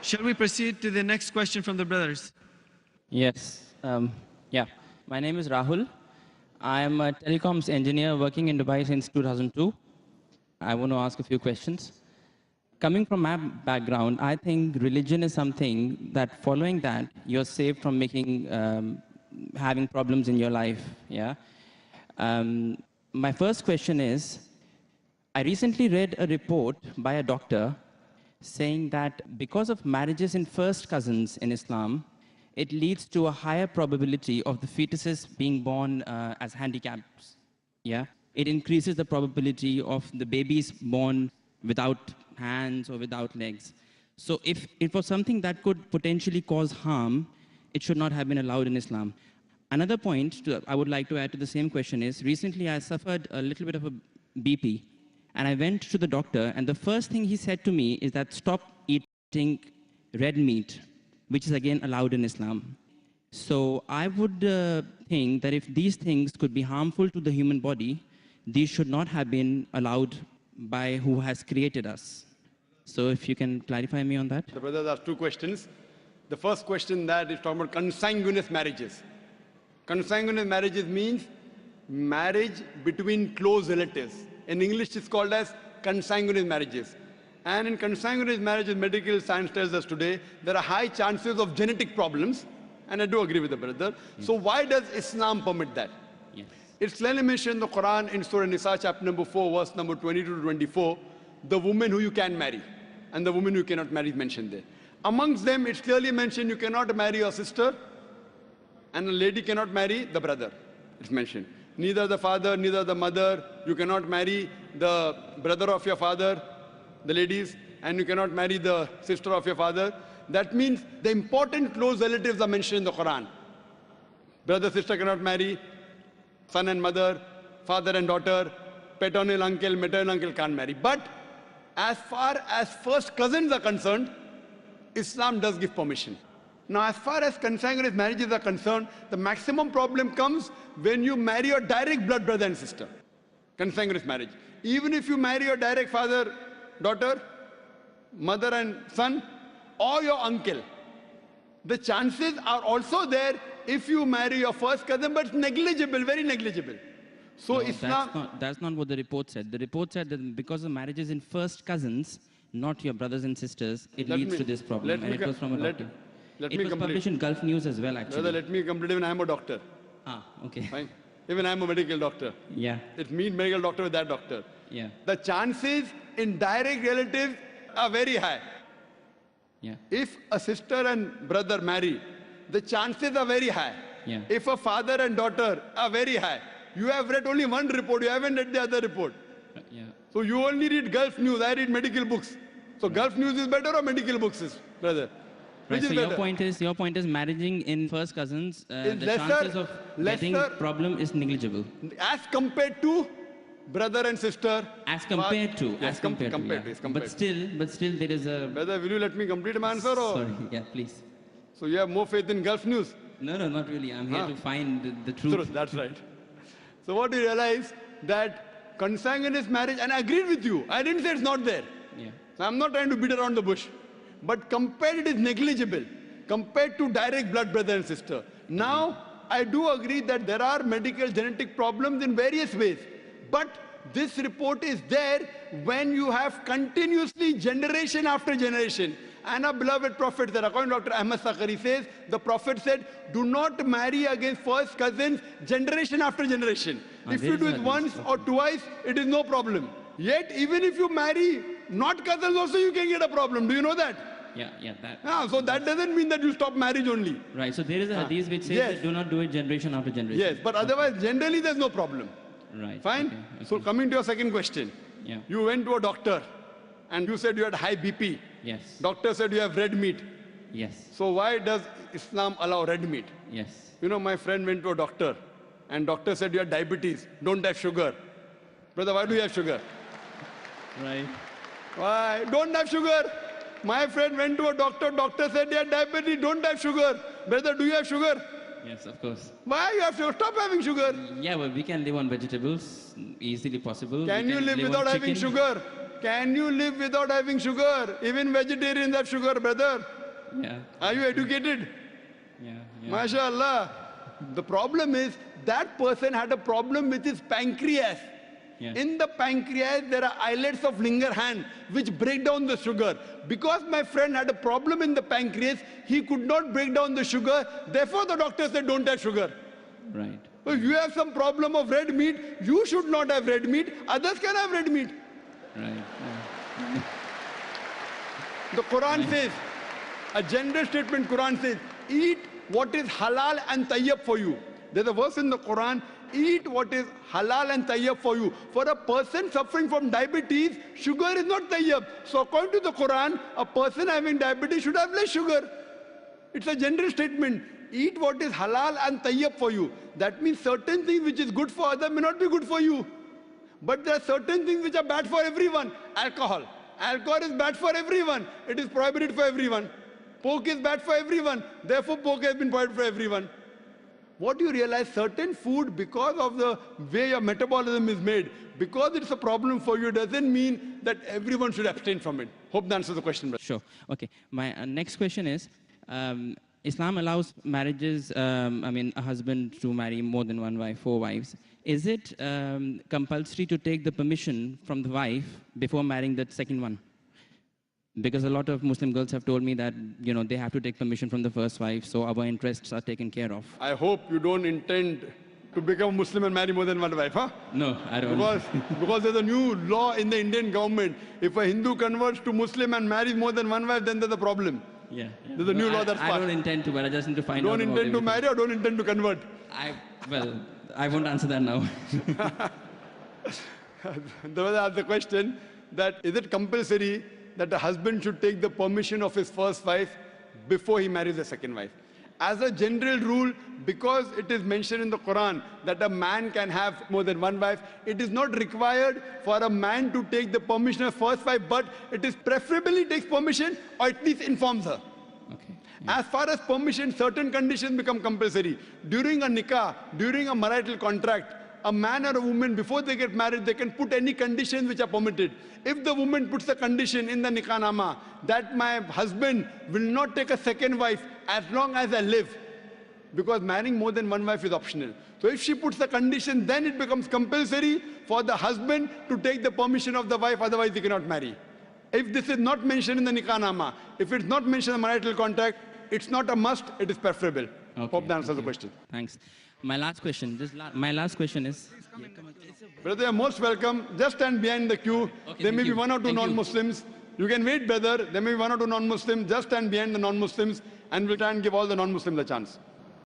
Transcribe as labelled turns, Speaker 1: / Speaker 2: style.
Speaker 1: Shall we proceed to the next question from the brothers?
Speaker 2: Yes. Yeah. My name is Rahul. I am a telecoms engineer working in Dubai since 2002. I want to ask a few questions. Coming from my background, I think religion is something that following that, you're saved from making, having problems in your life. Yeah. My first question is, I recently read a report by a doctor saying that because of marriages in first cousins in Islam, it leads to a higher probability of the fetuses being born as handicaps. Yeah? It increases the probability of the babies born without hands or without legs. So if it was something that could potentially cause harm, it should not have been allowed in Islam. Another point I would like to add to the same question is, recently I suffered a little bit of a BP, and I went to the doctor, and the first thing he said to me is that stop eating red meat, which is again allowed in Islam. So I would think that if these things could be harmful to the human body, these should not have been allowed by who has created us. So if you can clarify me on that.
Speaker 3: The brothers asked two questions. The first question that is talking about consanguineous marriages. Consanguineous marriages means marriage between close relatives. In English, it's called as consanguineous marriages. And in consanguineous marriages, medical science tells us today, there are high chances of genetic problems. And I do agree with the brother. So why does Islam permit that?
Speaker 2: Yes.
Speaker 3: It's clearly mentioned in the Quran in Surah Nisa, chapter number 4, verse number 22 to 24, the woman who you can marry and the woman who you cannot marry is mentioned there. Amongst them, it's clearly mentioned you cannot marry your sister and a lady cannot marry the brother. It's mentioned. Neither the father, neither the mother. You cannot marry the brother of your father, the ladies, and you cannot marry the sister of your father. That means the important close relatives are mentioned in the Quran. Brother, sister cannot marry, son and mother, father and daughter, paternal uncle, maternal uncle can't marry. But as far as first cousins are concerned, Islam does give permission. Now, as far as consanguineous marriages are concerned, the maximum problem comes when you marry your direct blood brother and sister. Consanguineous marriage. Even if you marry your direct father, daughter, mother and son, or your uncle, the chances are also there if you marry your first cousin, but it's negligible, very negligible. So
Speaker 2: no,
Speaker 3: Islam...
Speaker 2: That's not what the report said. The report said that because of marriages in first cousins, not your brothers and sisters, it leads to this problem. And it was from a doctor. It was published in Gulf News as well, actually.
Speaker 3: Brother, let me complete. Even I am a doctor.
Speaker 2: Ah, okay.
Speaker 3: Fine. Even I am a medical doctor.
Speaker 2: Yeah.
Speaker 3: It means medical doctor with that doctor.
Speaker 2: Yeah.
Speaker 3: The chances in direct relatives are very high.
Speaker 2: Yeah.
Speaker 3: If a sister and brother marry, the chances are very high.
Speaker 2: Yeah.
Speaker 3: If a father and daughter are very high. You have read only one report, you haven't read the other report.
Speaker 2: Yeah.
Speaker 3: So you only read Gulf News, I read medical books. So Gulf News is better or medical books is, brother?
Speaker 2: Right, so your point is marrying in first cousins, the chances of getting problem is negligible.
Speaker 3: As compared to brother and sister.
Speaker 2: As compared to. But still there is a...
Speaker 3: Brother, will you let me complete my answer? Or?
Speaker 2: Sorry, yeah, please.
Speaker 3: So you have more faith in Gulf News?
Speaker 2: No, not really. I'm here to find the truth.
Speaker 3: Truth, that's right. So what you realize that consanguineous marriage, and I agreed with you. I didn't say it's not there.
Speaker 2: Yeah.
Speaker 3: So I'm not trying to beat around the bush. But compared, it is negligible compared to direct blood brother and sister. Now, I do agree that there are medical genetic problems in various ways. But this report is there when you have continuously generation after generation. And our beloved Prophet said, according to Dr. Ahmad Zakir says, the Prophet said, do not marry against first cousins generation after generation. If you do it once or twice, it is no problem. Yet, even if you marry not cousins also, you can get a problem. Do you know that?
Speaker 2: Yeah.
Speaker 3: So that doesn't mean that you stop marriage only.
Speaker 2: Right. So there is a hadith which says that do not do it generation after generation.
Speaker 3: Yes, but otherwise, generally, there's no problem.
Speaker 2: Right.
Speaker 3: Fine? Okay. So coming to your second question.
Speaker 2: Yeah.
Speaker 3: You went to a doctor and you said you had high BP.
Speaker 2: Yes.
Speaker 3: Doctor said you have red meat.
Speaker 2: Yes.
Speaker 3: So why does Islam allow red meat?
Speaker 2: Yes.
Speaker 3: You know, my friend went to a doctor and doctor said you have diabetes, don't have sugar. Brother, why do you have sugar?
Speaker 2: Right.
Speaker 3: Why? Don't have sugar. My friend went to a doctor, doctor said you have diabetes, don't have sugar. Brother, do you have sugar?
Speaker 2: Yes, of course.
Speaker 3: Why you have sugar? Stop having sugar.
Speaker 2: Yeah, well, we can live on vegetables, easily possible.
Speaker 3: Can you live without having sugar? Can you live without having sugar? Even vegetarians have sugar, brother.
Speaker 2: Yeah.
Speaker 3: Are you educated?
Speaker 2: Yeah.
Speaker 3: MashaAllah. The problem is that person had a problem with his pancreas.
Speaker 2: Yeah.
Speaker 3: In the pancreas, there are islets of Langerhans which break down the sugar. Because my friend had a problem in the pancreas, he could not break down the sugar. Therefore, the doctor said, don't have sugar.
Speaker 2: Right.
Speaker 3: If you have some problem of red meat, you should not have red meat. Others can have red meat.
Speaker 2: Right. Yeah.
Speaker 3: The Quran says, a general statement, Quran says, eat what is halal and tayyib for you. There's a verse in the Quran, eat what is halal and tayyib for you. For a person suffering from diabetes, sugar is not tayyib. So according to the Quran, a person having diabetes should have less sugar. It's a general statement. Eat what is halal and tayyib for you. That means certain things which is good for others may not be good for you. But there are certain things which are bad for everyone. Alcohol. Alcohol is bad for everyone. It is prohibited for everyone. Pork is bad for everyone. Therefore, pork has been prohibited for everyone. What you realize, certain food, because of the way your metabolism is made, because it's a problem for you, doesn't mean that everyone should abstain from it. Hope that answers the question, brother.
Speaker 2: Sure. Okay. My next question is, Islam allows marriages, a husband to marry more than one wife, 4 wives. Is it compulsory to take the permission from the wife before marrying that second one? Because a lot of Muslim girls have told me that, they have to take permission from the first wife, so our interests are taken care of.
Speaker 3: I hope you don't intend to become Muslim and marry more than one wife, huh?
Speaker 2: No, I don't.
Speaker 3: Because there's a new law in the Indian government. If a Hindu converts to Muslim and marries more than one wife, then there's a problem.
Speaker 2: Yeah.
Speaker 3: There's a new law that's passed.
Speaker 2: I don't intend to, but I just need to find out.
Speaker 3: Don't intend to marry or don't intend to convert?
Speaker 2: Well, I won't answer that now.
Speaker 3: There was the question that is it compulsory that a husband should take the permission of his first wife before he marries the second wife? As a general rule, because it is mentioned in the Quran that a man can have more than one wife, it is not required for a man to take the permission of first wife, but it is preferably takes permission or at least informs her.
Speaker 2: Okay. Yeah.
Speaker 3: As far as permission, certain conditions become compulsory. During a nikah, during a marital contract, a man or a woman, before they get married, they can put any conditions which are permitted. If the woman puts a condition in the nikah nama that my husband will not take a second wife as long as I live, because marrying more than one wife is optional. So if she puts the condition, then it becomes compulsory for the husband to take the permission of the wife, otherwise he cannot marry. If this is not mentioned in the nikah nama, if it's not mentioned in the marital contract, it's not a must, it is preferable.
Speaker 2: Okay.
Speaker 3: Hope that answers the question.
Speaker 2: Thanks. My last question, my last question is...
Speaker 3: Brother, you're most welcome. Just stand behind the queue.
Speaker 2: Okay,
Speaker 3: there may be
Speaker 2: you.
Speaker 3: one or two non-Muslims. You can wait, brother. There may be one or two non-Muslims. Just stand behind the non-Muslims and we'll try and give all the non-Muslims a chance.